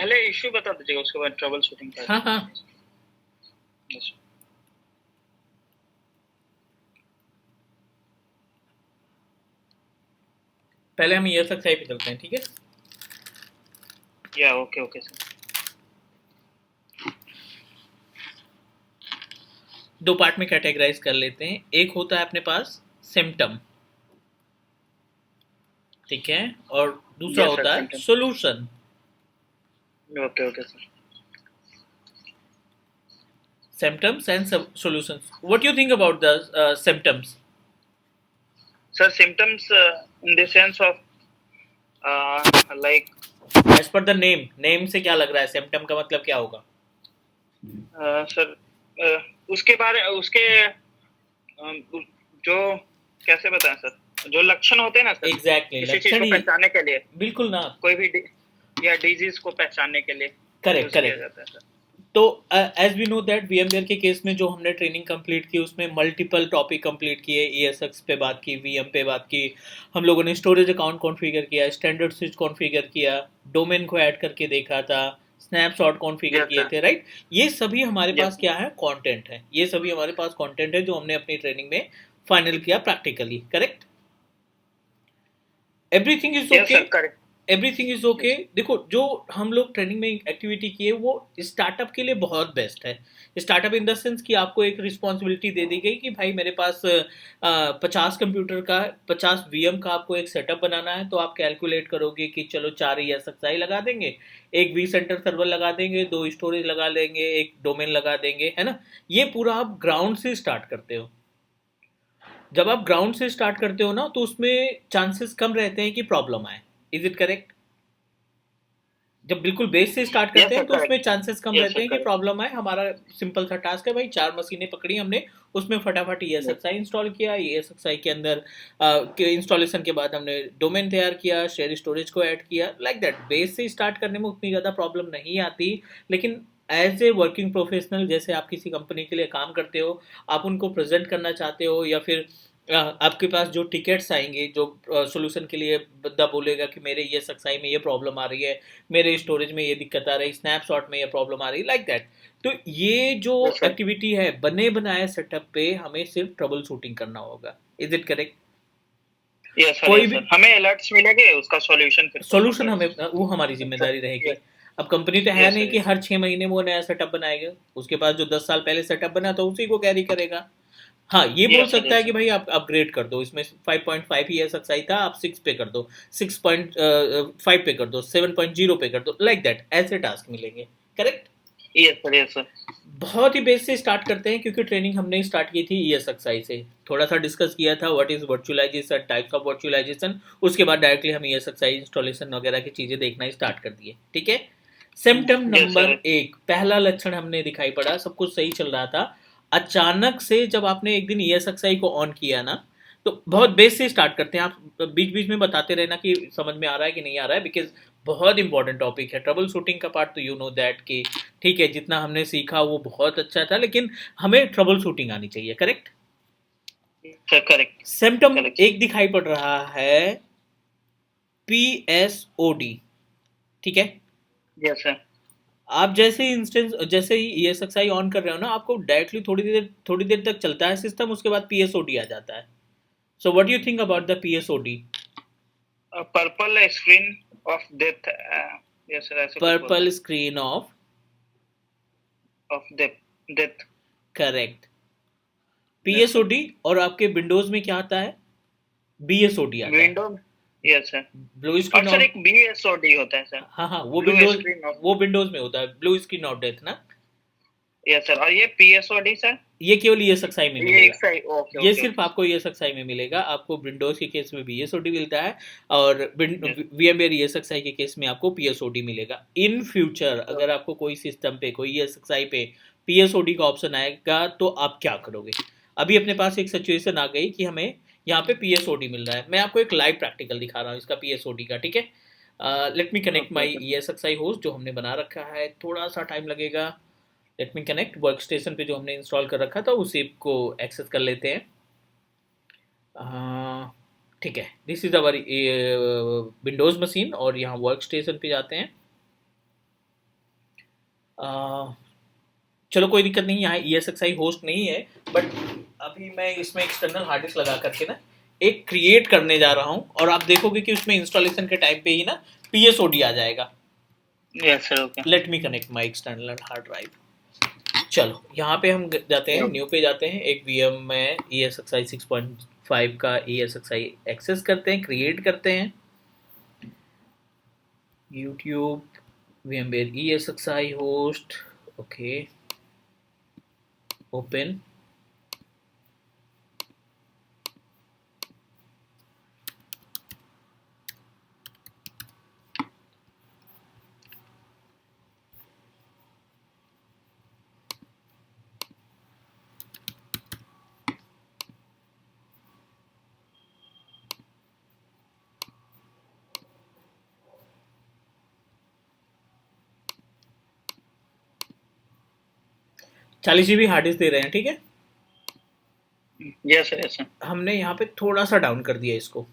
पहले इश्यू बता दीजिएगा, उसके बाद ट्रबल शूटिंग का। हाँ हाँ, Yes. पहले हम ईयर सक्साई पे चलते हैं, ठीक है। या ओके ओके सर। दो पार्ट में कैटेगराइज कर लेते हैं। एक होता है अपने पास सिम्टम, ठीक है, और दूसरा यस सर, होता है symptom. Solution. Okay okay sir. Symptoms and solutions. What do you think about the symptoms? Sir symptoms in the sense of like As per the name से क्या लग रहा है, symptom का मतलब क्या होगा? सर उसके बारे उसके जो कैसे बताएं सर, जो लक्षण होते हैं ना सर, Exactly, किसी चीज लक्षण को ही, पहचानने के लिए, बिल्कुल ना। कोई भी या डिजीज को पहचानने के लिए करेक्ट यूज किया करेक्ट। जाता है सर। तो as we know that VMware के केस में जो हमने ट्रेनिंग कंप्लीट की उसमें मल्टीपल टॉपिक कंप्लीट किए। ESX पे बात की, VM पे बात की, हम लोगों ने स्टोरेज अकाउंट कॉन्फ़िगर किया, स्टैंडर्ड स्विच कॉन्फ़िगर किया, डोमेन को ऐड करके देखा था, स्नैपशॉट कॉन्फ़िगर यस किए सर। थे, राइट। ये सभी हमारे यस पास क्या है, कंटेंट है। ये सभी हमारे पास कंटेंट है जो हमने अपनी ट्रेनिंग में फाइनल किया practically, correct. Everything is yes okay, sir, correct. Everything is okay. देखो, जो हम लोग ट्रेनिंग में एक्टिविटी किए वो स्टार्टअप के लिए बहुत बेस्ट है। स्टार्टअप इन द सेंस कि आपको एक रिस्पॉन्सिबिलिटी दे दी गई कि भाई मेरे पास 50 कंप्यूटर का, 50 VM का आपको एक सेटअप बनाना है। तो आप कैलकुलेट करोगे कि चलो 4 ESXi लगा देंगे, एक vCenter सर्वर लगा देंगे, 2 स्टोरेज लगा देंगे, एक डोमेन लगा देंगे, है ना। ये पूरा आप ग्राउंड से स्टार्ट करते हो। जब आप ग्राउंड से स्टार्ट करते हो ना तो उसमें चांसेस कम रहते हैं कि प्रॉब्लम आए। Is it correct? जब बिल्कुल बेस से स्टार्ट यस करते सर, हैं तो उसमें करेक्ट। चांसेस कम यस रहते सर, हैं कि करेक्ट। प्रॉब्लम आए। हमारा सिंपल सा टास्क है भाई, 4 मशीनें पकड़ी हमने, उसमें फटाफट ESXi इंस्टॉल किया। ESXi के अंदर के इंस्टॉलेशन के बाद हमने डोमेन तैयार किया, शेयर स्टोरेज को ऐड किया, लाइक दैट। बेस से स्टार्ट करने में उतनी ज़्यादा प्रॉब्लम नहीं आती। लेकिन एज ए वर्किंग प्रोफेशनल, जैसे आप किसी कंपनी के लिए काम करते हो, आप उनको प्रेजेंट करना चाहते हो, या फिर आपके पास जो टिकट्स आएंगे, जो सोल्यूशन के लिए बंदा बोलेगा कि मेरे ESXi में ये प्रॉब्लम आ रही है, मेरे स्टोरेज में ये दिक्कत आ रही, स्नैपशॉट में ये प्रॉब्लम आ रही, लाइक दैट। तो ये जो यस सर। एक्टिविटी है, बने बनाए सेटअप पे हमें सिर्फ ट्रबल शूटिंग करना होगा। Is it correct? Yes sir, कोई यस भी सर, हमें अलर्ट्स मिलेंगे, उसका सॉल्यूशन फिर खोजना सॉल्यूशन पड़ेगा। हमें, वो हमारी जिम्मेदारी रहेगी। यस। अब कंपनी तो है यस नहीं सर, कि यस। हर 6 महीने वो नया सेटअप बनाएगा। उसके पास जो 10 साल पहले सेटअप बना था उसी को कैरी करेगा। हाँ, ये बोल यस सर, सकता है यस कि सर। भाई आप अपग्रेड कर दो, इसमें 5.5 ESXi था, आप 6 पे कर दो, 6.5 पे कर दो, 7.0 पे कर दो, लाइक दैट। ऐसे टास्क मिलेंगे, correct. Yes sir, yes sir. बहुत ही बेस से स्टार्ट करते हैं क्योंकि ट्रेनिंग हमने स्टार्ट की थी ESXi से। थोड़ा सा डिस्कस किया था what is virtualization, types of virtualization. उसके बाद डायरेक्टली हम ESXi इंस्टॉलेशन वगैरह की चीजें देखना स्टार्ट कर दिए, ठीक है। Symptom yes number sir. 1, पहला लक्षण हमने दिखाई पड़ा, सब कुछ सही चल रहा था। अचानक से जब आपने एक दिन ESXi को ऑन किया ना, तो बहुत बेस से स्टार्ट करते हैं। आप बीच बीच में बताते रहना कि समझ में आ रहा है कि नहीं आ रहा है, बिकॉज बहुत इंपॉर्टेंट टॉपिक है ट्रबल शूटिंग का पार्ट। तो यू नो दैट कि ठीक है, जितना हमने सीखा वो बहुत अच्छा था, लेकिन हमें ट्रबल शूटिंग आनी चाहिए, correct. Sir, correct. Symptom correct sir. एक दिखाई पड़ रहा है, PSOD, ठीक है। Yes sir. आप जैसे ही इंस्टेंस, जैसे ही ESXi ऑन कर रहे हो ना, आपको डायरेक्टली थोड़ी देर तक चलता है सिस्टम, उसके बाद PSOD आ जाता है। So what do you think about the PSOD? Purple screen of death. Yes sir, ऐसे कुछ बोलते पर्पल हैं। Screen of, of death. Death. Correct. Yes sir. PSOD। और आपके विंडोज में क्या आता है? BSOD आता है, विंडो। Yes sir. ब्लू और स्क्रीन सर ऑफ। एक BSOD होता है सर। हाँ हाँ, वो ब्लू विंडोज, स्क्रीन ऑफ। वो विंडोज में होता है, ब्लू स्क्रीन ऑफ डेथ ना। यस सर, और ये PSOD सर। ये केवल ESXi में ये एक मिलेगा। सही। ओके ये ओके सिर्फ ओके सर। आपको ESXi में मिलेगा। आपको विंडोज के केस में BSOD मिलता है, और यस। VMware ESXi के केस में आपको PSOD मिलेगा। इन फ्यूचर अगर आपको कोई सिस्टम पे, कोई ESXi पे PSOD का ऑप्शन आएगा तो आप क्या करोगे? अभी अपने पास एक सिचुएशन आ गई कि हमें यहाँ पे PSOD मिल रहा है। मैं आपको एक लाइव प्रैक्टिकल दिखा रहा हूँ इसका, PSOD का, ठीक है। Let me connect okay my okay. ESXi host जो हमने बना रखा है, थोड़ा सा टाइम लगेगा। Let me connect work station पे जो हमने इंस्टॉल कर रखा था उसी को एक्सेस कर लेते हैं। ठीक है, this is our Windows machine, और यहाँ वर्क स्टेशन पे जाते हैं। चलो कोई दिक्कत नहीं, यहाँ ESXi होस्ट नहीं है, बट अभी मैं इसमें एक्सटर्नल हार्ड डिस्क लगा करके ना एक क्रिएट करने जा रहा हूँ, और आप देखोगे कि उसमें इंस्टॉलेशन के टाइम पे ही ना PSOD आ जाएगा. Yes, sir. Okay. Let me connect my external hard drive. चलो यहाँ पे हम जाते हैं, Yeah. न्यू पे जाते हैं, एक VM में ESXi 6.5 का ESXi एक्सेस करते हैं, क्रिएट करते हैं. YouTube VMware ESXi host, okay, open. चालीस GB हार्ड डिस्क दे रहे हैं, ठीक है. Yes, sir. Yes, sir. हमने यहाँ पे थोड़ा सा डाउन कर दिया इसको,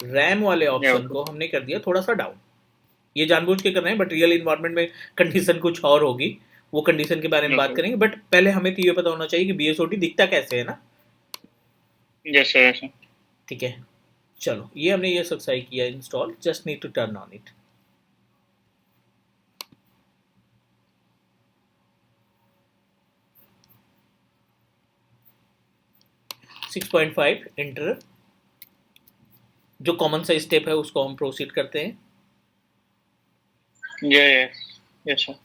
रैम वाले Yeah. Option Okay. को हमने कर दिया थोड़ा सा डाउन. ये जानबूझ के कर रहे हैं, बट रियल इन्वायरमेंट में कंडीशन कुछ और होगी, वो कंडीशन के बारे में बात Okay. करेंगे. बट पहले हमें तो ये पता होना चाहिए कि BSOD दिखता कैसे है ना. Yes, sir. Yes, sir. ठीक है, चलो ये हमने ये सक्सेस किया install. Just need to turn on it. Six 6.5 enter, जो कॉमन सा स्टेप है उसको हम प्रोसीड करते हैं. Yeah. Yes. Yes, sir.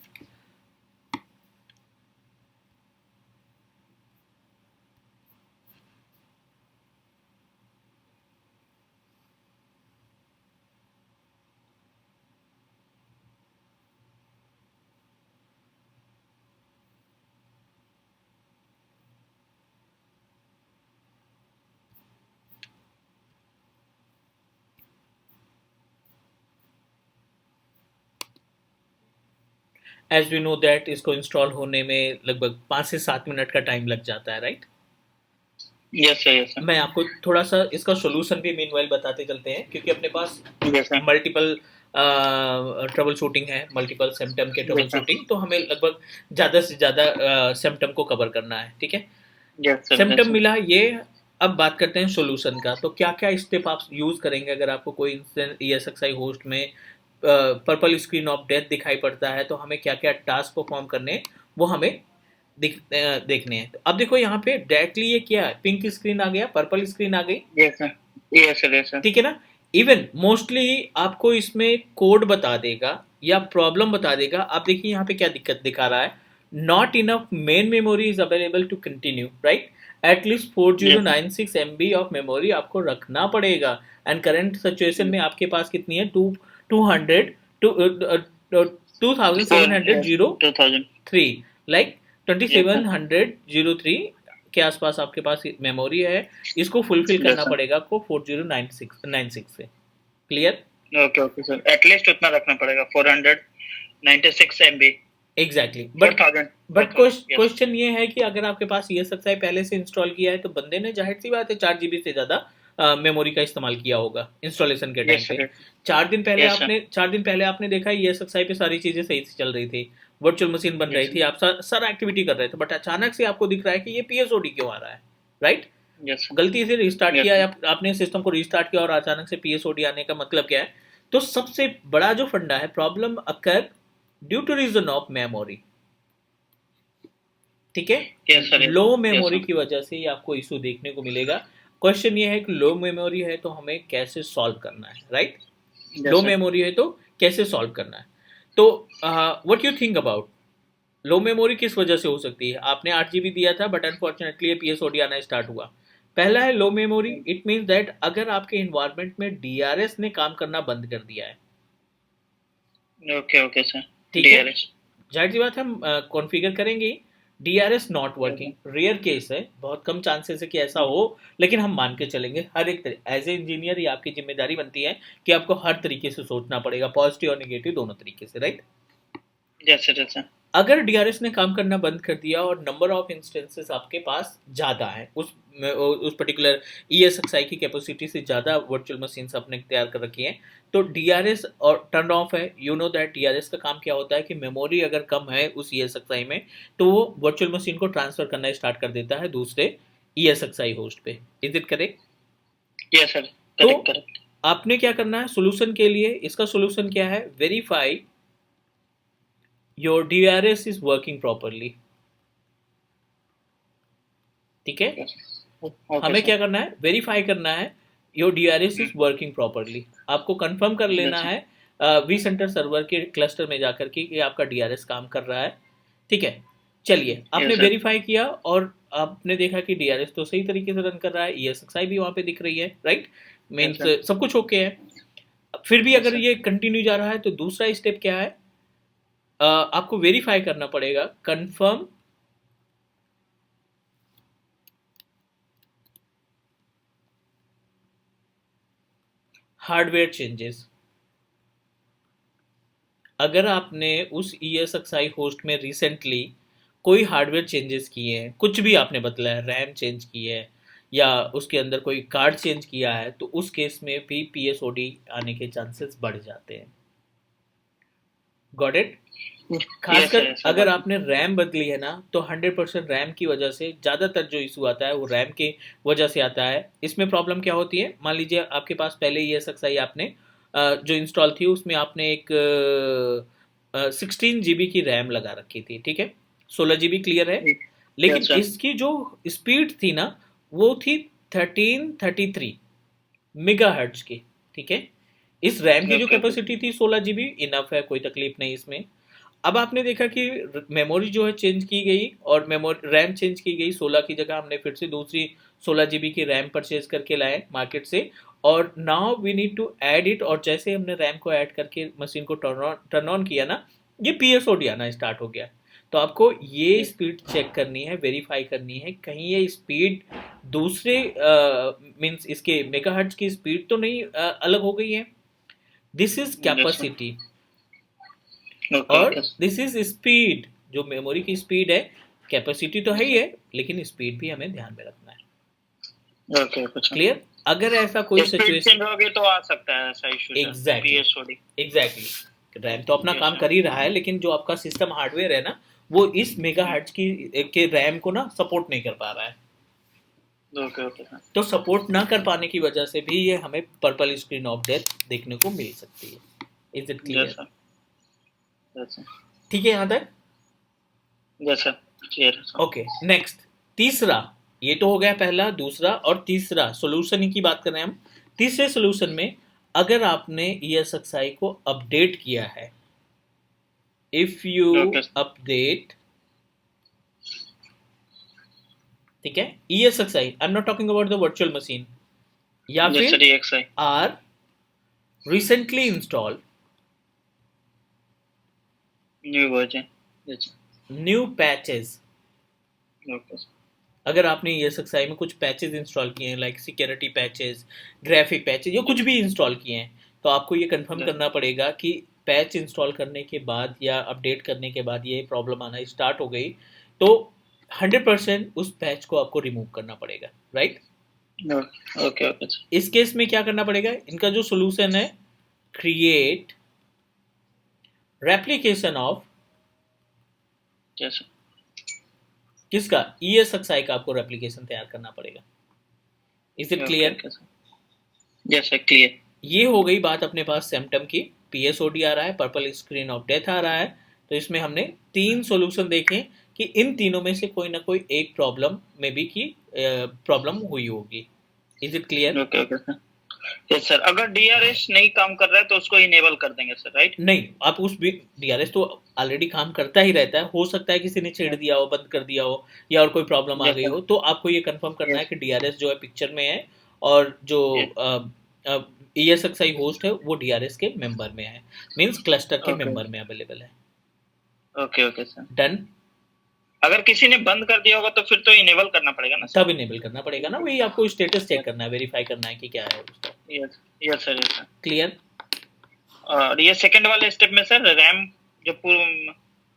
As we know that इसको इंस्टॉल होने में लगभग 5 से 7 मिनट का टाइम लग जाता है, right. Yes, sir. Yes, sir. मैं आपको थोड़ा सा इसका सोल्यूशन भी मीनवाइल बताते चलते हैं, क्योंकि अपने पास Yes, sir. Multiple trouble shooting है, मल्टीपल सिम्टम के ट्रबल Yes, sir. शूटिंग, तो हमें लगभग ज़्यादा से ज़्यादा सिम्टम को कवर करना है, ठीक है. Yes, sir. Yes, symptom sir. मिला ये. अब बात करते हैं सोल्यूशन का. तो क्या क्या स्टेप आप यूज़ करेंगे अगर आपको कोई इंस्टेंट ESXi होस्ट में पर्पल स्क्रीन ऑफ डेथ दिखाई पड़ता है, तो हमें क्या क्या टास्क परफॉर्म करने हैं, वो हमें देखने हैं. तो अब देखो यहाँ पे डायरेक्टली ये क्या है, पिंक स्क्रीन आ गया, पर्पल स्क्रीन आ गई, Yes, sir. Yes, sir. Yes, sir. ठीक है ना. इवन मोस्टली आपको इसमें कोड बता देगा या प्रॉब्लम बता देगा. आप देखिए यहाँ पे क्या दिक्कत दिखा रहा है, not enough main memory is available to continue, right. At least 4096 MB of memory आपको रखना पड़ेगा. एंड करंट सिचुएशन में आपके पास कितनी है, 200 2703, 2000. लाइक 2703 के आसपास आपके पास मेमोरी है. इसको फुलफिल Yes, करना sir. पड़ेगा आपको 4096 से. Clear. Okay, okay, sir. At least उतना रखना पड़ेगा 496 MB. Exactly. 4000. But Yes. Question ये है कि अगर आपके पास ये सक्सेस पहले से इंस्टॉल किया है, तो बंदे ने जाहिर सी बात है 4 GB से ज़्यादा मेमोरी का इस्तेमाल किया होगा इंस्टॉलेशन के टाइम Yes, पे. sir. 4 दिन पहले आपने देखा ये सक्सेस पे सारी चीज़ें सही से चल रही थी, वर्चुअल मशीन बन रही Yes, थी, आप सारा एक्टिविटी कर रहे थे, बट अचानक से आपको दिख रहा है कि ये PSOD क्यों आ रहा है, राइट. Yes, sir. गलती से रिस्टार्ट Yes. किया, आपने सिस्टम को रिस्टार्ट किया और अचानक से PSOD आने का मतलब क्या है. तो सबसे बड़ा जो फंडा है, problem occur due to reason of memory, ठीक है. Yes, sir. Low memory Yes, sir. की वजह से ये आपको इशू देखने को मिलेगा. क्वेश्चन ये है कि लो मेमोरी है तो हमें कैसे सॉल्व करना है, राइट. Yes, लो sir. मेमोरी है तो कैसे सॉल्व करना है. तो what you think about low memory किस वजह से हो सकती है. आपने 8 GB दिया था, बट अनफॉर्चुनेटली ये PSOD आना स्टार्ट हुआ. पहला है लो मेमोरी. इट मीन्स दैट अगर आपके इन्वायरमेंट में DRS ने काम करना बंद कर दिया है, Okay, okay, sir. ठीक है. DRS. जाहिर सी बात है हम कॉन्फ़िगर करेंगे. DRS not working rare case है, बहुत कम चांसेस है कि ऐसा हो, लेकिन हम मान के चलेंगे. हर एक एज ए इंजीनियर ये आपकी जिम्मेदारी बनती है कि आपको हर तरीके से सोचना पड़ेगा, पॉजिटिव और नेगेटिव दोनों तरीके से, right. Yes, sir. Yes, sir. अगर डीआरएस ने काम करना बंद कर दिया और नंबर ऑफ इंस्टेंसेस आपके पास ज़्यादा है, उस पर्टिकुलर ESXi की कैपेसिटी से ज़्यादा वर्चुअल मशीन्स आपने तैयार कर रखी हैं, तो डीआरएस और टर्न ऑफ है। यू नो दैट डीआरएस का काम क्या होता है कि मेमोरी अगर कम है उस ESXi में, तो वो वर्चुअल मशीन को ट्रांसफर करना स्टार्ट कर देता है दूसरे ESXi होस्ट पे। Is it correct? Yes sir, तो करेक्ट करेक्ट। आपने क्या करना है सोल्यूशन के लिए? इसका सोल्यूशन क्या है? Verify your DRS is working properly. ठीक है, हमें क्या करना है? वेरीफाई करना है your DRS is working properly. आपको कंफर्म कर लेना है vCenter सर्वर के क्लस्टर में जाकर के कि आपका DRS काम कर रहा है। ठीक है, चलिए आपने वेरीफाई किया और आपने देखा कि DRS तो सही तरीके से रन कर रहा है, ESXi भी वहाँ पे दिख रही है, राइट? मीन्स सब कुछ ओके है। फिर भी अगर ये कंटिन्यू जा रहा है तो दूसरा स्टेप क्या है? आपको वेरीफाई करना पड़ेगा, कंफर्म हार्डवेयर चेंजेस। अगर आपने उस ESXi होस्ट में रिसेंटली कोई हार्डवेयर चेंजेस किए हैं, कुछ भी आपने बदला है, रैम चेंज की है या उसके अंदर कोई कार्ड चेंज किया है, तो उस केस में भी PSOD आने के चांसेस बढ़ जाते हैं। Got it? खासकर अगर आपने रैम बदली है ना, तो 100% रैम की वजह से ज़्यादातर जो इशू आता है वो रैम की वजह से आता है। इसमें प्रॉब्लम क्या होती है? मान लीजिए आपके पास पहले ESXi आपने जो इंस्टॉल थी उसमें आपने एक 16 GB की रैम लगा रखी थी, ठीक है, 16 GB क्लियर है, लेकिन इसकी जो स्पीड थी ना वो थी 1333 MHz की। ठीक है, इस रैम की जो कैपेसिटी थी 16 GB इनफ है, कोई तकलीफ नहीं इसमें। अब आपने देखा कि मेमोरी जो है चेंज की गई और मेमोरी रैम चेंज की गई, 16 की जगह हमने फिर से दूसरी 16 GB की रैम परचेज करके लाए मार्केट से, और now we need to add it. और जैसे हमने रैम को ऐड करके मशीन को टर्न ऑन किया ना, ये PSOD आना स्टार्ट हो गया। तो आपको ये स्पीड चेक करनी है, वेरीफाई करनी है, कहीं ये स्पीड दूसरे मीन्स इसके मेगाहर्ट्ज की स्पीड तो नहीं अलग हो गई है। दिस इज कैपेसिटी और दिस इज स्पीड। जो मेमोरी की स्पीड है, कैपेसिटी तो है ही है, लेकिन स्पीड भी हमें ध्यान में रखना है। क्लियर? अगर ऐसा कोई सिचुएशन हो गई तो आ सकता है ऐसा इशू। एग्जैक्टली रैम तो अपना काम कर ही रहा है, लेकिन जो आपका सिस्टम हार्डवेयर है ना, वो इस मेगाहर्ट्ज की के रैम को ना सपोर्ट नहीं कर पा रहा है। तो सपोर्ट ना कर पाने की वजह से भी ये हमें पर्पल स्क्रीन ऑफ डेथ देखने को मिल सकती है। Is it clear? ठीक है यहाँ तक? ओके, नेक्स्ट तीसरा। ये तो हो गया पहला, दूसरा और तीसरा सोल्यूशन ही की बात कर रहे हैं हम। तीसरे सोल्यूशन में अगर आपने ESXi को अपडेट किया है, इफ यू अपडेट, ठीक है, ESXi, I am not talking about the virtual machine, या फिर are recently install new version, new patches. अगर आपने ESXi में कुछ पैचेस इंस्टॉल किए हैं, like security patches, graphic patches, या कुछ भी इंस्टॉल किए हैं, तो आपको ये कंफर्म करना पड़ेगा कि पैच इंस्टॉल करने के बाद या अपडेट करने के बाद ये प्रॉब्लम आना स्टार्ट हो गई, तो 100% उस पैच को आपको रिमूव करना पड़ेगा, राइट? ओके। इस केस में क्या करना पड़ेगा? इनका जो सोल्यूशन है, क्रिएट रेप्लिकेशन ऑफ किसका? ESXi का आपको रेप्लिकेशन तैयार करना पड़ेगा। Is it clear? Yes sir, clear. ये हो गई बात अपने पास सिम्टम की। PSOD आ रहा है, पर्पल स्क्रीन ऑफ डेथ आ रहा है, तो इसमें हमने 3 सॉल्यूशन देखे कि इन तीनों में से कोई ना कोई एक प्रॉब्लम में भी की प्रॉब्लम हुई होगी। Is it clear? Okay sir. Yes sir, अगर DRS नहीं काम कर रहा है तो उसको इनेबल कर देंगे सर, राइट? नहीं, आप उस DRS तो ऑलरेडी काम करता ही रहता है, हो सकता है किसी ने छेड़ दिया हो, बंद कर दिया हो, या और कोई प्रॉब्लम आ गई हो, तो आपको ये कंफर्म करना है कि DRS जो है पिक्चर में है और जो ESXi होस्ट है वो DRS के मेंबर में है, मींस क्लस्टर के मेंबर में अवेलेबल है। Okay sir, done. अगर किसी ने बंद कर दिया होगा तो फिर तो इनेबल करना पड़ेगा ना? तब इनेबल करना पड़ेगा ना, वही आपको स्टेटस चेक करना है, वेरीफाई करना है कि क्या है उसका। Yes sir. क्लियर? और ये सेकंड वाले स्टेप में सर रैम जो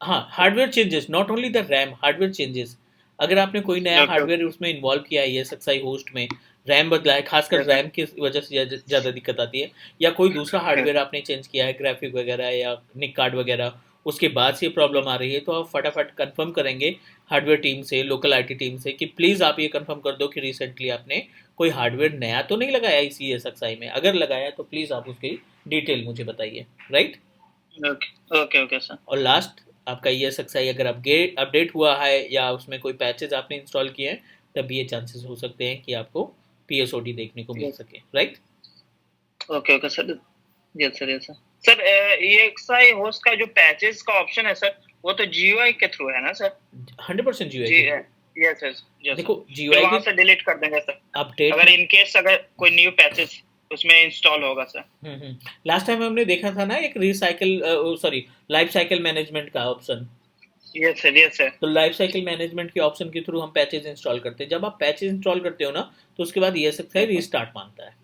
हाँ, hardware changes, not only the RAM, hardware changes. अगर आपने कोई नया Okay. हार्डवेयर उसमें इन्वॉल्व किया है ESXi होस्ट में, रैम बदला है, खासकर Yes, sir. रैम की वजह से ज़्यादा दिक्कत आती है, या कोई दूसरा Yes. हार्डवेयर आपने चेंज किया है, ग्राफिक वगैरह या निक कार्ड वगैरह, उसके बाद से ये प्रॉब्लम आ रही है, तो आप फटाफट कंफर्म करेंगे हार्डवेयर टीम से, लोकल IT टीम से, कि प्लीज़ आप ये कंफर्म कर दो कि रिसेंटली आपने कोई हार्डवेयर नया तो नहीं लगाया इस ESXi में, अगर लगाया तो प्लीज़ आप उसकी डिटेल मुझे बताइए, right. Okay. Okay. Okay, sir. और लास्ट, आपका ESXi अगर अपडेट अपडेट हुआ है या उसमें कोई पैचेस आपने इंस्टॉल किए हैं, तब भी ये चांसेस हो सकते हैं कि आपको PSOD देखने को मिल Yes. सके, right. Okay. Okay, sir. Yes, sir. Yes, sir. Sir EXI host का जो पैचेस का ऑप्शन है सर, वो तो GUI के थ्रू है ना सर? 100% GUI जी, के थ्रू। यस सर, यस देखो सर। फिर GUI वहां के से डिलीट कर देंगे सर, अपडेट अगर इन केस अगर कोई न्यू पैचेस उसमें इंस्टॉल होगा सर। लास्ट टाइम हमने देखा था ना एक recycle, sorry, life cycle management का option. Yes sir, yes sir. तो लाइफ साइकिल मैनेजमेंट के ऑप्शन के थ्रू हम पैचेस इंस्टॉल करते हैं। जब आप पैचेस इंस्टॉल करते हो ना, तो उसके बाद ESXi रीस्टार्ट मांगता है।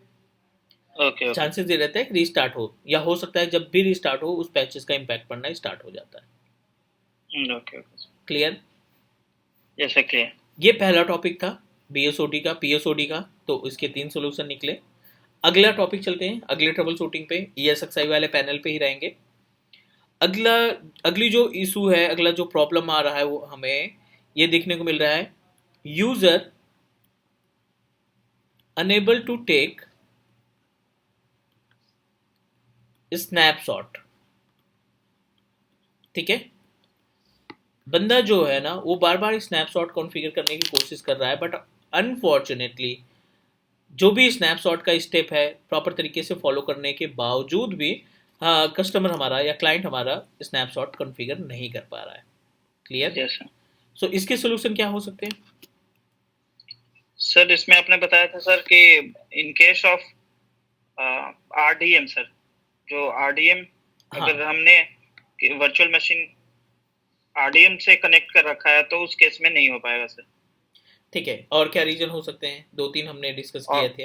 Okay, okay. चांसेस ये रहता है कि रीस्टार्ट हो, या हो सकता है जब भी रीस्टार्ट हो उस पैचेस का इम्पैक्ट पड़ना स्टार्ट हो जाता है। Okay, okay. Clear. Yes sir, clear. ये पहला टॉपिक था BSOD का, PSOD का। तो इसके 3 सोल्यूशन निकले। अगला टॉपिक चलते हैं, अगले ट्रबल शूटिंग पे, ESXi वाले पैनल पे ही रहेंगे। अगला अगली जो इशू है, अगला जो प्रॉब्लम आ रहा है, वो हमें ये देखने को मिल रहा है, user unable to take snapshot. ठीक है, बंदा जो है ना, वो बार बार स्नैपशॉट कॉन्फ़िगर करने की कोशिश कर रहा है, बट अनफॉर्चुनेटली जो भी स्नैपशॉट का स्टेप है प्रॉपर तरीके से फॉलो करने के बावजूद भी कस्टमर हमारा या क्लाइंट हमारा स्नैपशॉट कॉन्फ़िगर नहीं कर पा रहा है। क्लियर। Yes sir. सो इसके सोल्यूशन क्या हो सकते हैं? सर इसमें आपने बताया था सर कि in case of RDM sir, जो RDM हाँ, अगर हमने वर्चुअल मशीन RDM से कनेक्ट कर रखा है तो उस केस में नहीं हो पाएगा सर। ठीक है, और क्या रीजन हो सकते हैं? 2-3 हमने डिस्कस किए और थे।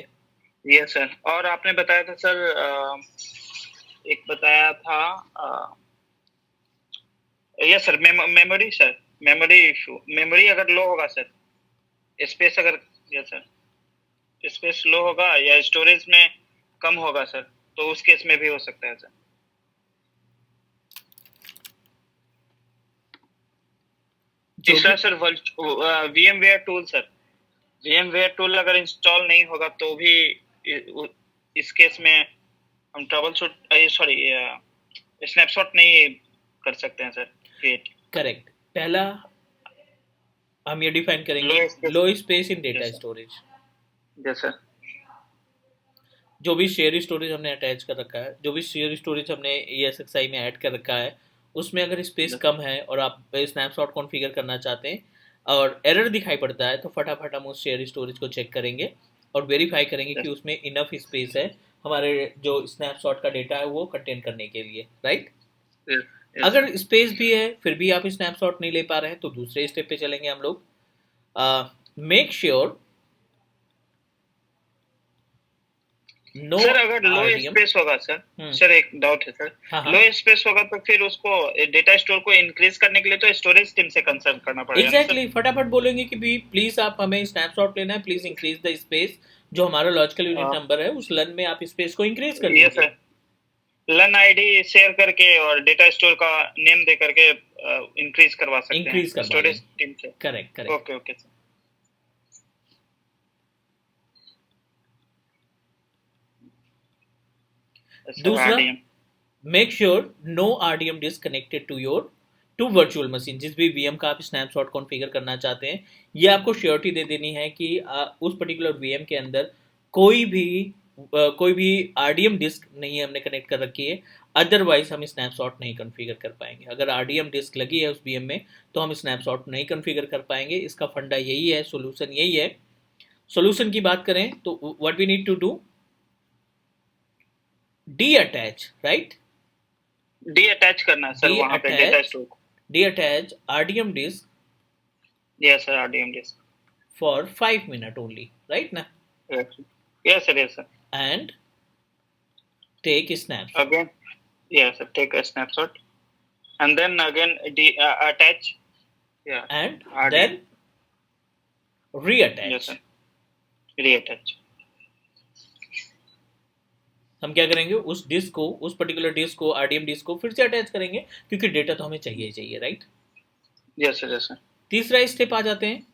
यस सर, और आपने बताया था सर, एक बताया था, yes sir, memory sir, memory issue, memory अगर लो होगा सर, स्पेस अगर, यस सर, स्पेस लो होगा या स्टोरेज में कम होगा सर, तो उस केस में भी हो सकता है सर। तीसरा sir VMware tool sir, VMware tool अगर इंस्टॉल नहीं होगा तो भी इस केस में हम ट्रबल शूट, सॉरी, स्नैपशॉट नहीं कर सकते हैं सर क्रिएट। करेक्ट। पहला हम ये डिफाइन करेंगे, low space. Low space in data yes storage. Sir. जो भी शेयर स्टोरेज हमने अटैच कर रखा है, जो भी शेयर स्टोरेज हमने ESXi में ऐड कर रखा है, उसमें अगर स्पेस Yes, कम है और आप स्नैपशॉट कॉन्फ़िगर करना चाहते हैं और एरर दिखाई पड़ता है, तो फटाफट हम उस शेयर स्टोरेज को चेक करेंगे और वेरीफाई करेंगे कि yes, उसमें इनफ स्पेस है हमारे जो स्नैपशॉट का डेटा है वो कंटेन करने के लिए, राइट। yes, yes, अगर स्पेस भी है फिर भी आप स्नैपशॉट नहीं ले पा रहे हैं, तो दूसरे स्टेप पे चलेंगे हम लोग। मेक श्योर नो सर अगर लो RDM। स्पेस होगा सर, सर एक डाउट है सर, हाँ हाँ, लो स्पेस होगा तो फिर उसको डेटा स्टोर को इंक्रीज करने के लिए तो स्टोरेज टीम से कंसर्न करना पड़ेगा ना सर? एग्जैक्टली, फटाफट बोलेंगे कि भी प्लीज आप हमें स्नैपशॉट लेना है, प्लीज इंक्रीज द स्पेस। जो हमारा लॉजिकल यूनिट नंबर है उस लन में आप स्पेस को इंक्रीज कर ये दीजिए। सर, लन आईडी शेयर करके और डेटा स्टोर का नेम दे करके इंक्रीज करवा सकते इंक्रीज हैं करवा स्टोरेज दें। टीम से। Correct correct. Okay, okay sir. दूसरा, RDM। Make sure no RDM disk connected to your to virtual machine. जिस भी VM का आप स्नैपशॉट कॉन्फ़िगर करना चाहते हैं, ये आपको श्योरिटी दे देनी है कि उस पर्टिकुलर VM के अंदर कोई भी RDM डिस्क नहीं है हमने कनेक्ट कर रखी है, अदरवाइज हम स्नैपशॉट नहीं कॉन्फ़िगर कर पाएंगे। अगर RDM डिस्क लगी है उस VM में तो हम स्नैपशॉट नहीं कॉन्फ़िगर कर पाएंगे। इसका फंडा यही है, सोल्यूशन यही है। सोल्यूशन की बात करें तो what we need to do, detach, right. Detach करना है सर वहां पे डेटा Deattach, स्टोर को। deattach RDM disk yes sir, RDM disk. for 5 minutes only, right ना? Yes sir, yes sir. And take a snapshot. Again, yes sir, take a snapshot. and then again attach. Yeah. and RD. then reattach. Yes sir. Reattach. हम क्या करेंगे, उस disc को, उस particular disc को, RDM disc को फिर से अटैच करेंगे, क्योंकि डेटा तो हमें चाहिए ही चाहिए, right. Yes sir. Yes sir. तीसरा स्टेप आ जाते हैं,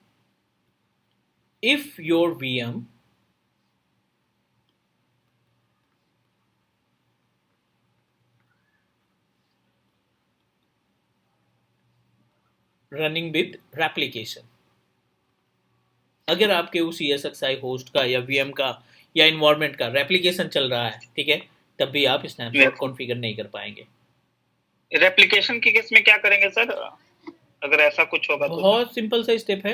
if your VM running with replication, अगर आपके उस ESXi होस्ट का या वीएम का या इन्वायरमेंट का रेप्लिकेशन चल रहा है, ठीक है, तब भी आप स्नैपशॉट कॉन्फ़िगर नहीं कर पाएंगे। रेप्लिकेशन की केस में क्या करेंगे सर, अगर ऐसा कुछ होगा तो? बहुत सिंपल सा स्टेप है,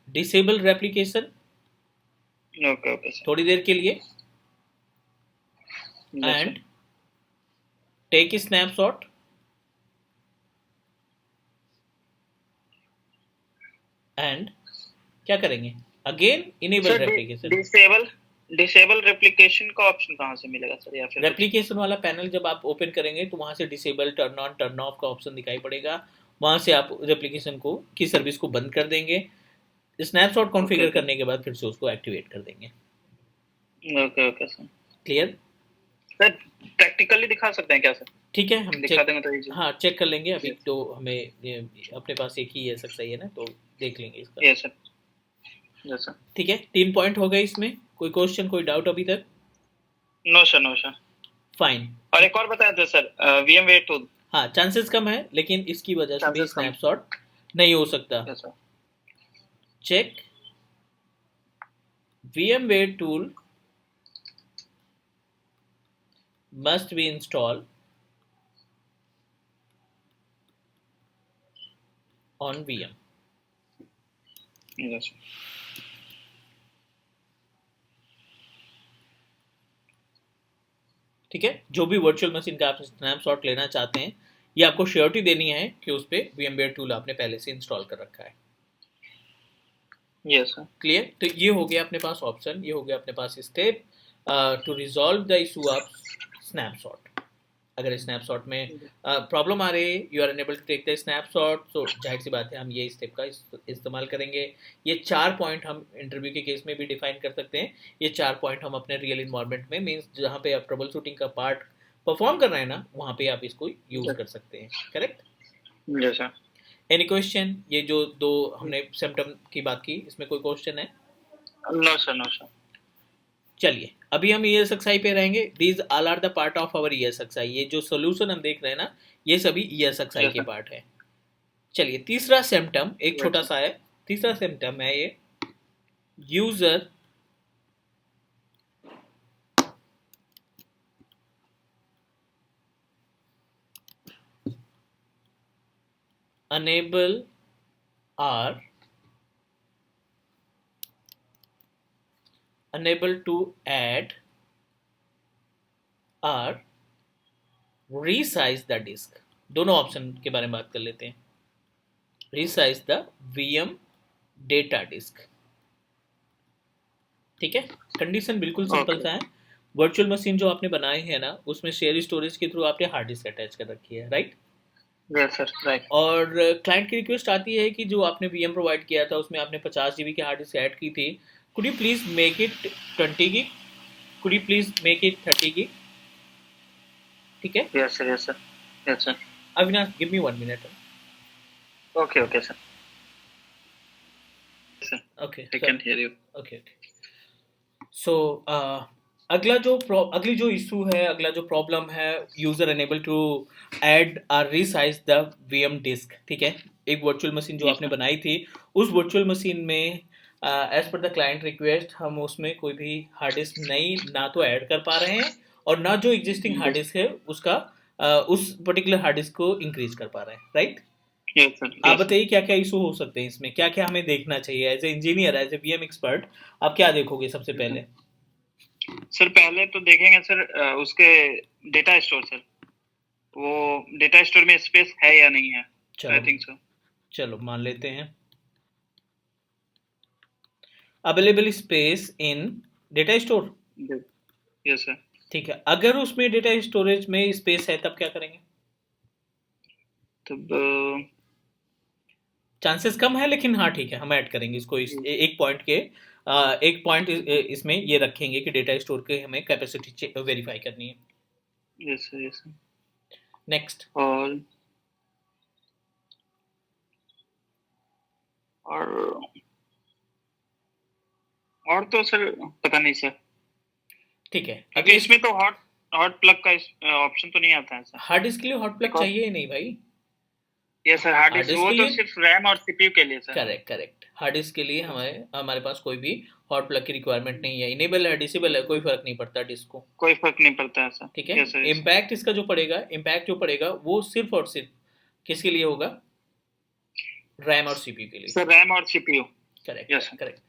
disable replication okay okay sir. थोड़ी देर के लिए, एंड टेक स्नैपशॉट एंड क्या करेंगे, again enable replication. Disable replication का ऑप्शन कहाँ से मिलेगा सर, या फिर रेप्लिकेशन वाला पैनल जब आप ओपन करेंगे तो वहां से disable, turn on, turn off का ऑप्शन दिखाई पड़ेगा, वहां से आप रेप्लिकेशन को की सर्विस को बंद कर देंगे, स्नैपशॉट कॉन्फ़िगर करने के बाद फिर से उसको एक्टिवेट कर देंगे। Okay okay sir, clear sir? Practically दिखा सकते हैं क्या सर? ठीक है, हम दिखा देंगे तो easy। हाँ चेक कर लेंगे, अभी तो हमें अपने पास एक ही ESXi है ना, तो देख लेंगे इसका। Yes sir, yes sir. ठीक है, 3 पॉइंट हो गए इसमें, कोई क्वेश्चन, कोई डाउट अभी तक? No sir, no sir. Fine. और एक और बताया था सर, VMware टूल। हाँ, चांसेस कम है, लेकिन इसकी वजह से भी स्नैपशॉट नहीं हो सकता। Yes sir. Check VMware tool must be installed on VM. Yes sir. ठीक है, जो भी वर्चुअल मशीन का आप स्नैपशॉट लेना चाहते हैं, ये आपको श्योरिटी देनी है कि उस पर VMware टूल आपने पहले से इंस्टॉल कर रखा है। Yes sir. क्लियर? तो ये हो गया अपने पास ऑप्शन, ये हो गया अपने पास step to resolve the issue of snapshot. अगर स्नैपशॉट में प्रॉब्लम आ रही है, you are unable to take the snapshot, तो जाहिर सी बात है हम ये स्टेप का इस्तेमाल करेंगे। ये 4 पॉइंट हम इंटरव्यू के केस में भी डिफाइन कर सकते हैं, ये 4 पॉइंट हम अपने रियल इन्वायरमेंट में, मीन्स जहाँ पे आप ट्रबल शूटिंग का पार्ट परफॉर्म कर रहे हैं ना, वहाँ पे आप इसको यूज कर सकते हैं। Correct? Yes sir. Any question? ये जो 2 हमने सिम्टम की बात की, इसमें कोई क्वेश्चन है? No sir, no sir. चलिए, अभी हम ESXi पे रहेंगे। These all are the part of our ESXi। ये जो सोल्यूशन हम देख रहे हैं ना, ये सभी ESXi के पार्ट है। चलिए, तीसरा सिम्टम एक छोटा सा है, तीसरा सिम्टम है ये user unable to add or resize the disk। दोनों ऑप्शन के बारे में बात कर लेते हैं। resize the VM data disk। ठीक है, कंडीशन बिल्कुल सिंपल सा है। वर्चुअल मशीन जो आपने बनाई है ना, उसमें शेयर स्टोरेज के थ्रू आपने हार्ड डिस्क अटैच कर रखी है, राइट? Yes sir, right. और क्लाइंट की रिक्वेस्ट आती है कि जो आपने VM प्रोवाइड किया था, उसमें आपने 50 GB की हार्ड डिस्क ऐड की थी, could you please make it 20 GB, could you please make it 30 GB? ठीक है? Yes sir, yes sir, yes sir. Avinash, give me 1 minute. Okay okay sir. Okay, I can hear you. Okay. So अगली जो issue है, अगला जो problem है, user unable to add और resize the VM disk. ठीक है, एक वर्चुअल मशीन जो आपने बनाई थी, उस वर्चुअल मशीन में as per the client request हम उसमें कोई भी हार्ड डिस्क नहीं ना तो ऐड कर पा रहे हैं, और ना जो एग्जिस्टिंग हार्ड डिस्क है उसका उस पर्टिकुलर हार्ड डिस्क को इंक्रीज कर पा रहे हैं, राइट? आप बताइए क्या क्या इशू हो सकते हैं इसमें, क्या क्या हमें देखना चाहिए as a engineer, as a VM expert? आप क्या देखोगे सबसे पहले? सर पहले तो देखेंगे सर उसके डेटा स्टोर, सर वो डेटा स्टोर में स्पेस है या नहीं है। I think so. चलो मान लेते हैं available space in data store. Yes sir. ठीक है, अगर उसमें डेटा स्टोरेज में स्पेस है तब क्या करेंगे? तब चांसेस कम है, लेकिन हाँ ठीक है, हम ऐड करेंगे इसको एक पॉइंट के एक पॉइंट इसमें ये रखेंगे कि डेटा स्टोर के हमें कैपेसिटी वेरीफाई करनी है। Yes sir, yes sir. Next. और तो सर पता नहीं सर, ठीक है। क्योंकि इसमें तो हॉट प्लग का ऑप्शन तो नहीं आता है सर। हार्ड डिस्क के लिए हॉट प्लग चाहिए ही नहीं भाई। यस सर, हार्ड डिस्क वो तो सिर्फ रैम और सीपीयू के लिए सर। करेक्ट। हार्ड डिस्क के लिए हमारे पास कोई भी हॉट प्लग की रिक्वायरमेंट नहीं है। इनेबल है, डिसेबल है, कोई फर्क नहीं पड़ता डिस्क को, कोई फर्क नहीं पड़ता है सर। ठीक है। इम्पैक्ट इसका जो पड़ेगा वो सिर्फ और सिर्फ किसके लिए होगा? रैम और सीपीयू के लिए सर, रैम और CPU. Correct.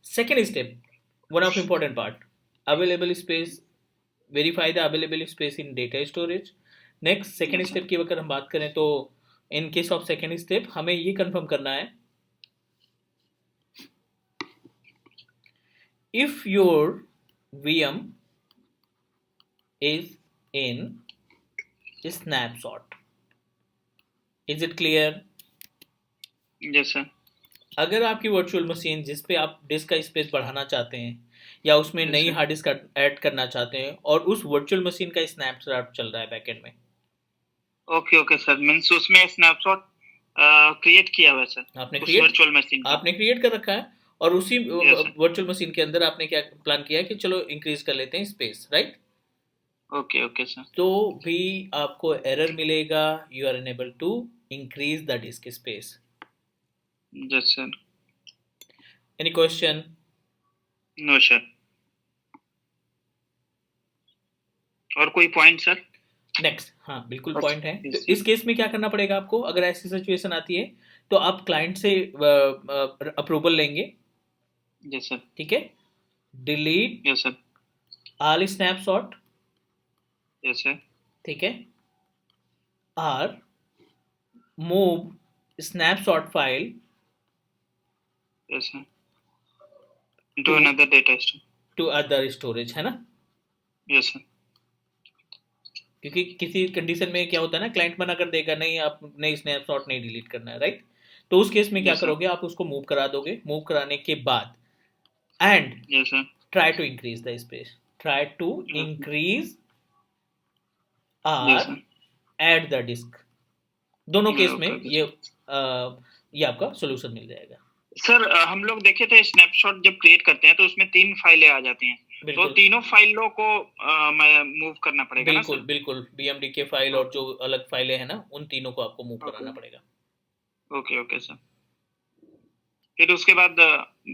Second step, one of important part, available space, verify the available space in data storage. Next second step की अगर हम बात करें तो in case of second step हमें ये कंफर्म करना है, if your VM is in snapshot, is it clear? Yes sir. अगर आपकी वर्चुअल मशीन जिस पे आप डिस्क का स्पेस बढ़ाना चाहते हैं या उसमें नई हार्ड डिस्क ऐड करना चाहते हैं और उस वर्चुअल मशीन का स्नैपशॉट चल रहा है बैकएंड में, ओके सर, मींस उसमें स्नैपशॉट क्रिएट किया हुआ है सर, आपने वर्चुअल मशीन आपने क्रिएट कर रखा है और उसी वर्चुअल मशीन के अंदर आपने क्या प्लान किया कि चलो इंक्रीज कर लेते हैं स्पेस, राइट? Okay sir. तो भी आपको एरर मिलेगा, you are unable to increase the disk space. Yes sir. Any question? No sir. और कोई पॉइंट सर? नेक्स्ट, हाँ बिल्कुल पॉइंट है। तो इस केस में क्या करना पड़ेगा आपको, अगर ऐसी सिचुएशन आती है तो आप क्लाइंट से अप्रूवल लेंगे। Yes sir. ठीक है। Delete yes sir. All snapshot. Yes sir. ठीक है। और move snapshot file yes sir to another data store, to other storage, है ना? Yes sir. क्योंकि किसी कंडीशन में क्या होता है ना, क्लाइंट मना कर देगा, नहीं आप नई स्नैपशॉट नहीं डिलीट करना है, राइट? तो उस केस में क्या करोगे, आप उसको मूव करा दोगे। मूव कराने के बाद and try to increase the space, try to increase और ऐड द डिस्क। दोनों केस में ये आपका सोल्यूशन मिल जाएगा। सर हम लोग देखे थे स्नैपशॉट जब क्रिएट करते हैं तो उसमें 3 फाइलें आ जाती हैं, तो तीनों फाइलों को मूव करना पड़ेगा ना सर? बिल्कुल BMD के फाइल और जो अलग फाइलें हैं ना, उन तीनों को आपको मूव कराना पड़ेगा। Okay sir. फिर उसके बाद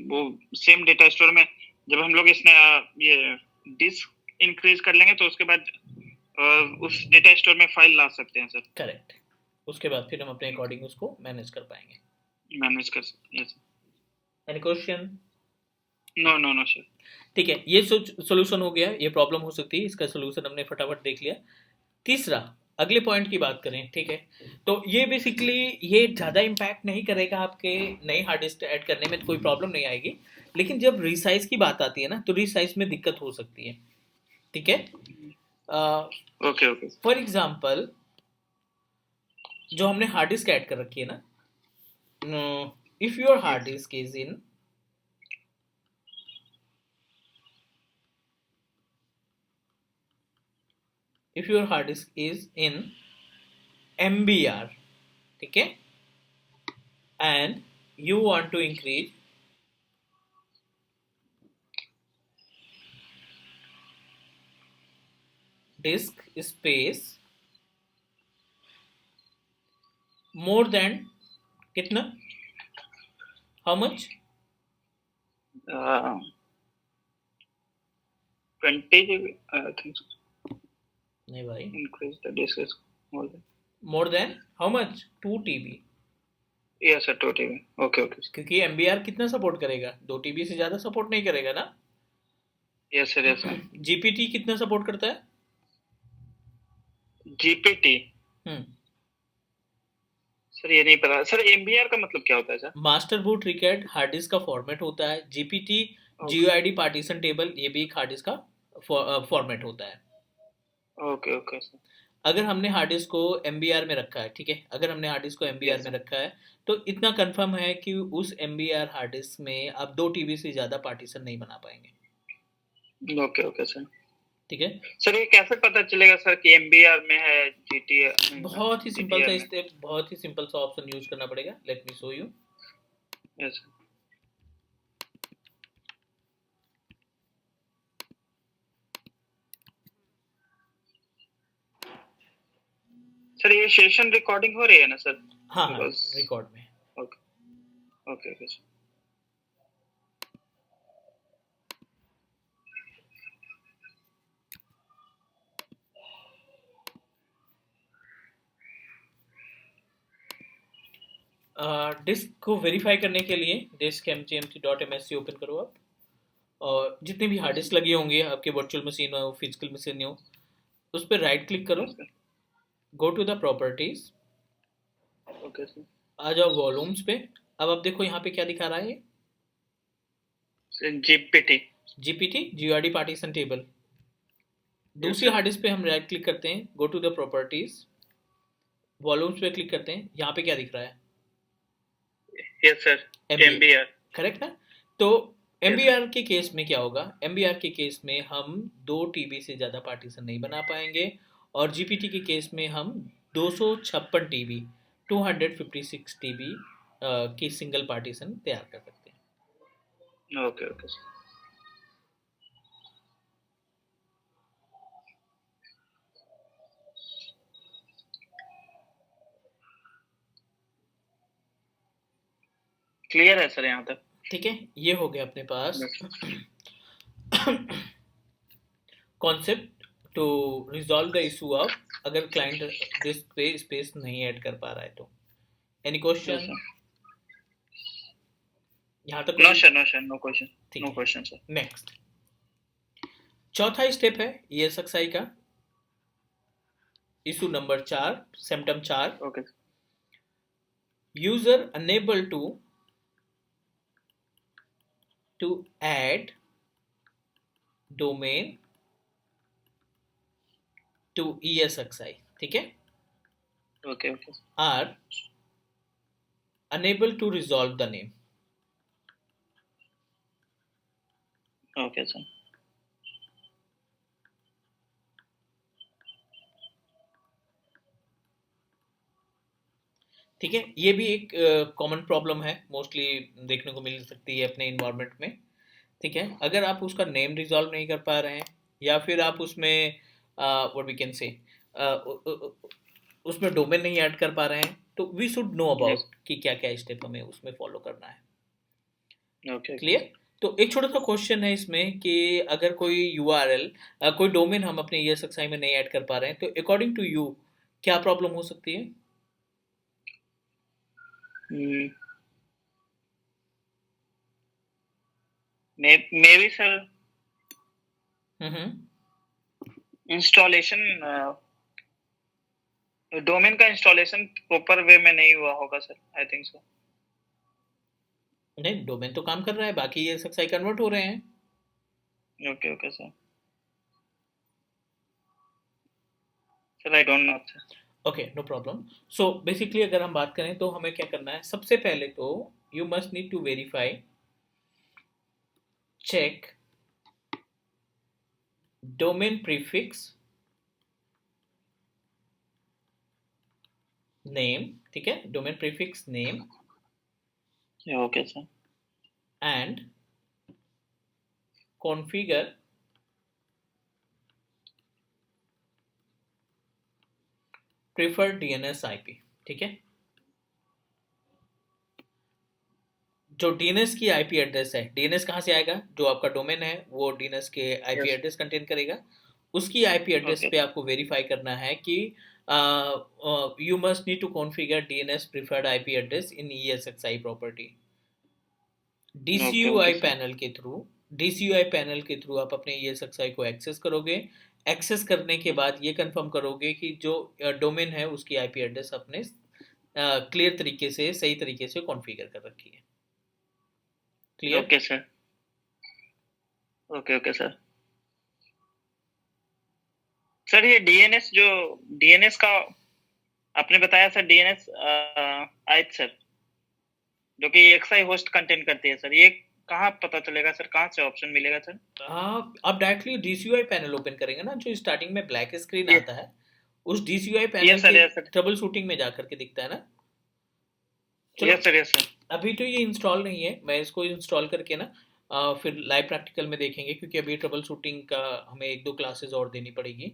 वो सेम डेटा स्टोर में जब हम लोग इसने ये डिस्क इंक्रीज कर लेंगे तो उसके बाद उस डेटा स्टोर में फाइल ला सकते हैं सर। करेक्ट। उसके बाद फिर हम अपने अकॉर्डिंग उसको मैनेज कर पाएंगे। मैनेज कर सकते हैं sir. Any question? No sir. ठीक है, ये सोल्यूशन हो गया। ये प्रॉब्लम हो सकती है, इसका सोल्यूशन हमने फटाफट देख लिया। तीसरा, अगले पॉइंट की बात करें, ठीक है? तो ये बेसिकली ये ज़्यादा इम्पैक्ट नहीं करेगा आपके नई हार्ड डिस्क ऐड करने में, कोई प्रॉब्लम नहीं आएगी। लेकिन जब रीसाइज की बात आती है ना, तो रीसाइज में दिक्कत हो सकती है। ठीक है। ओके फॉर एग्जाम्पल, जो हमने हार्ड डिस्क ऐड कर रखी है ना, if your hard disk is in if your hard disk is in MBR, ठीक है, and you want to increase disk space more than कितना, how much? 20 GB I think so. नहीं भाई, increase the disk is more than how much? 2 TB। yes sir, 2 TB। Okay क्योंकि MBR कितना support करेगा? 2 TB से ज्यादा support नहीं करेगा ना? yes sir। GPT कितना सपोर्ट करता है? GPT सर ये नहीं पता सर। MBR का मतलब क्या होता है sir? Master boot required hard disk का फॉर्मेट होता है। GPT GUID पार्टीशन टेबल, ये भी एक हार्ड डिस्क का फॉर्मेट होता है। Okay sir. अगर हमने हार्ड डिस्क को MBR में रखा है, ठीक है, अगर हमने हार्ड डिस्क को MBR यस में रखा है, तो इतना कंफर्म है कि उस MBR हार्ड डिस्क में आप 2 TB से ज़्यादा पार्टीशन नहीं बना पाएंगे। सर। Okay okay sir. ठीक है, सर ये कैसे पता चलेगा सर कि एमबीआर में है बहुत ही सिंपल जीटीआर सा में? स्टेप, बहुत ही सिंपल सा ऑप्शन यूज करना पड़ेगा। Let me show you. Yes sir. ये सेशन रिकॉर्डिंग हो रही है ना सर? हाँ हाँ, बिकॉज रिकॉर्ड में। Okay okay okay sir. Disk को वेरीफाई करने के लिए डिस्क mgmt.msc ओपन करो आप, और जितनी भी हार्ड डिस्क लगी होंगी आपके वर्चुअल मशीन हो फिजिकल मशीन हो, उस पर राइट क्लिक करो, yes sir. Go to the properties, okay sir. आ जाओ वॉल्यूम्स पे। अब आप देखो यहाँ पे क्या दिखा रहा है, GPT. GPT GRD partition table. Yes दूसरी सर। हार्ड डिस्क पे हम राइट क्लिक करते हैं, go to the properties, volumes पे क्लिक करते हैं, यहाँ पे क्या दिख रहा है, yes sir. MBR, MBR. Correct ना? तो यस सर। MBR के केस में क्या होगा, MBR के केस में हम 2 TB से ज़्यादा पार्टीशन नहीं बना पाएंगे, और जीपीटी के केस में हम 256 TB 256 TB की सिंगल पार्टीशन तैयार कर सकते हैं। Okay okay sir. क्लियर है सर यहाँ तक? ठीक है, ये हो गया अपने पास yes concept to resolve the issue of अगर क्लाइंट डिस्क पे स्पेस नहीं ऐड कर पा रहा है तो। Any yes question? सर। यहाँ तक नो कोई? Sir no sir no question. ठीक नो है, क्वेश्चन सर। नेक्स्ट चौथा स्टेप है ESXi का, issue number 4, symptom 4। Okay user unable to add domain to ESXi, ठीक है, okay okay are unable to resolve the name. Okay sir. ठीक है, ये भी एक कॉमन प्रॉब्लम है, मोस्टली देखने को मिल सकती है अपने इन्वायरमेंट में। ठीक है, अगर आप उसका नेम रिजॉल्व नहीं कर पा रहे हैं, या फिर आप उसमें व्हाट वी कैन से उसमें डोमेन नहीं ऐड कर पा रहे हैं, तो we should know yes about कि क्या क्या स्टेप हमें उसमें फॉलो करना है। Okay okay clear? तो एक छोटा सा क्वेश्चन है इसमें कि अगर कोई URL कोई डोमेन हम अपने ESXi में नहीं ऐड कर पा रहे हैं, तो अकॉर्डिंग टू यू क्या प्रॉब्लम हो सकती है? May be sir hmm, installation domain का इंस्टॉलेशन प्रॉपर वे में नहीं हुआ होगा सर। I think so. नहीं, डोमेन तो काम कर रहा है, बाकी ESXi कन्वर्ट हो रहे हैं। Okay okay sir. Sir I don't know sir. Okay, no problem. So basically अगर हम बात करें तो हमें क्या करना है, सबसे पहले तो you must need to verify, check domain prefix name, ठीक है, domain prefix name okay sir. And configure preferred DNS IP, ठीक है। जो DNS की IP एड्रेस है, DNS कहाँ से आएगा, जो आपका डोमेन है वो DNS के IP यस एड्रेस कंटेन करेगा। उसकी IP एड्रेस ओके पे आपको वेरीफाई करना है कि you must need to configure DNS preferred IP address in ESXi property. Okay okay DCUI sir. Panel के थ्रू, DCUI पैनल के थ्रू आप अपने ESXi को एक्सेस करोगे। एक्सेस करने के बाद ये कंफर्म करोगे कि जो डोमेन है उसकी IP एड्रेस अपने क्लियर तरीके से, सही तरीके से कॉन्फ़िगर कर रखी है। Clear? Okay sir. Okay okay sir. Sir ये डीएनएस का आपने बताया सर, डीएनएस आयत सर, जो कि एक्सआई होस्ट कंटेंट करती है सर, ये कहाँ पता चलेगा सर, कहाँ से ऑप्शन मिलेगा सर? आप डायरेक्टली DCUI पैनल ओपन करेंगे ना, जो स्टार्टिंग में ब्लैक स्क्रीन ये आता है, उस DCUI पैनल यस सर, के यस सर, ट्रबल शूटिंग में जाकर के दिखता है ना। चलो, यस सर, यस सर। अभी तो ये इंस्टॉल नहीं है, मैं इसको इंस्टॉल करके ना फिर लाइव प्रैक्टिकल में देखेंगे, क्योंकि अभी ट्रबल शूटिंग का हमें 1-2 क्लासेस और देनी पड़ेगी,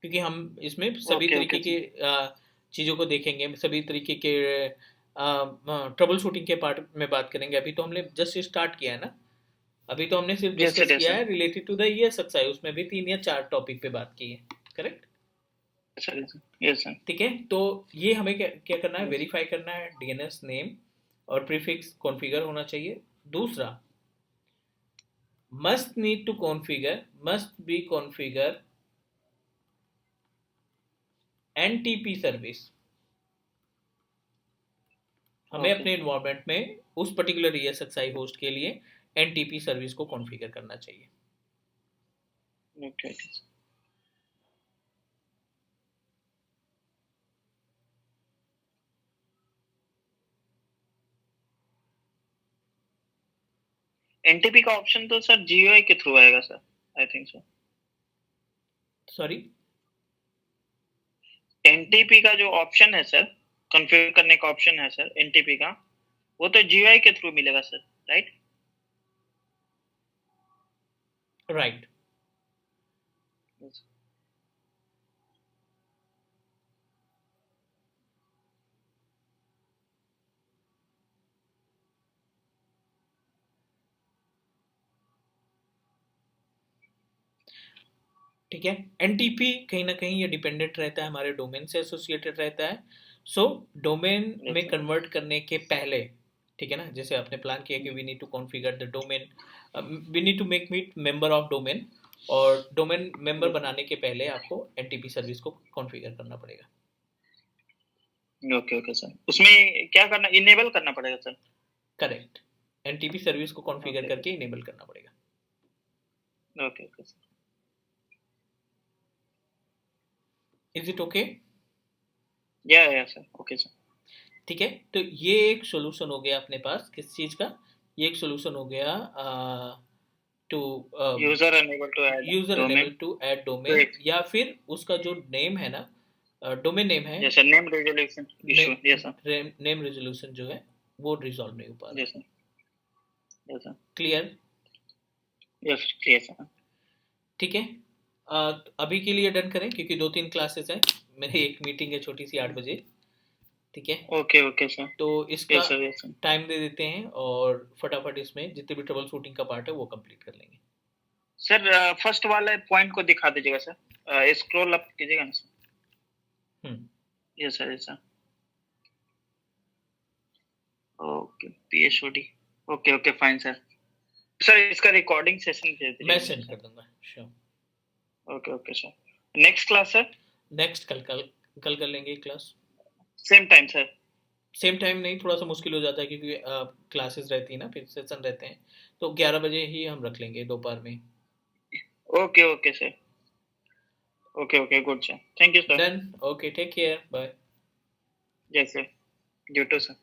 क्योंकि हम इसमें सभी ओके तरीके ओके की सर। चीज़ों को देखेंगे, सभी तरीके के ट्रबल शूटिंग के पार्ट में बात करेंगे। अभी तो हमने जस्ट स्टार्ट किया है ना, अभी तो हमने सिर्फ यस डिस्कस सर, यस किया सर, है रिलेटेड टू द ESXi, उसमें भी 3 या 4 टॉपिक पे बात की है, करेक्ट। सर, यस सर, ठीक है, तो ये हमें क्या क्या करना है, यस वेरीफाई करना है, DNS नेम और प्रीफिक्स कॉन्फ़िगर होना चाहिए। दूसरा, must be configure NTP service. हमें ओके अपने इन्वायरमेंट में उस पर्टिकुलर ESXi होस्ट के लिए NTP सर्विस को कॉन्फ़िगर करना चाहिए। Okay okay sir. एनटीपी का ऑप्शन तो सर जीयूआई के थ्रू आएगा sir, I think so. Sorry, NTP का जो ऑप्शन है सर, कॉन्फ़िगर करने का ऑप्शन है सर एनटीपी का, वो तो जीयूआई के थ्रू मिलेगा सर, राइट? राइट। ठीक है, NTP कहीं ना कहीं ये डिपेंडेंट रहता है, हमारे डोमेन से एसोसिएटेड रहता है। सो डोमेन यस में सर, कन्वर्ट करने के पहले, ठीक है ना, जैसे आपने प्लान किया कि we need to configure the domain, we need to make meet member of domain, और डोमेन मेंबर यस बनाने के पहले आपको NTP सर्विस को कॉन्फ़िगर करना पड़ेगा। सर। ओके ओके सर, उसमें क्या करना, इनेबल करना पड़ेगा सर? करेक्ट, NTP सर्विस को कॉन्फ़िगर ओके करके इनेबल करना पड़ेगा। Okay okay sir. Is it okay? या सर, ओके सर। ठीक है, तो ये एक सोल्यूशन हो गया अपने पास किस चीज़ का, ये एक सोल्यूशन हो गया to user unable to add user unable domain to add to domain, एक, या फिर उसका जो नेम है ना, डोमेन नेम है, yes sir, name resolution issue, yes sir, name resolution जो है वो रिजॉल्व नहीं हो पा रहा। Yes sir, yes sir, clear? Yes clear sir. ठीक है, अभी के लिए डन करें, क्योंकि 2-3 क्लासेस हैं, मेरी एक मीटिंग है छोटी सी 8 बजे। ठीक है, ओके ओके सर, तो इसका yes sir, yes sir. Time दे देते हैं, और फटाफट इसमें जितने भी ट्रबल शूटिंग का पार्ट है वो कंप्लीट कर लेंगे। सर फर्स्ट वाले पॉइंट को दिखा दीजिएगा सर, स्क्रॉल अप कीजिएगा ना sir. Hmm, yes sir, yes sir. Okay, पीएचओडी, okay okay fine sir. Sir इसका रिकॉर्डिंग सेशन भेज मैं दीजिएगा मुझे सेंड सर। कर दूंगा, sure. Okay okay sir. Next class sir? Next कल कल कल कर लेंगे क्लास। Same time sir? Same time नहीं, थोड़ा सा मुश्किल हो जाता है, क्योंकि क्लासेस रहती है ना, फिर सेशन रहते हैं, तो 11 बजे ही हम रख लेंगे दोपहर में। Okay okay sir, okay okay good sir, thank you sir. Done, okay, take care, bye. Yes sir, you too sir.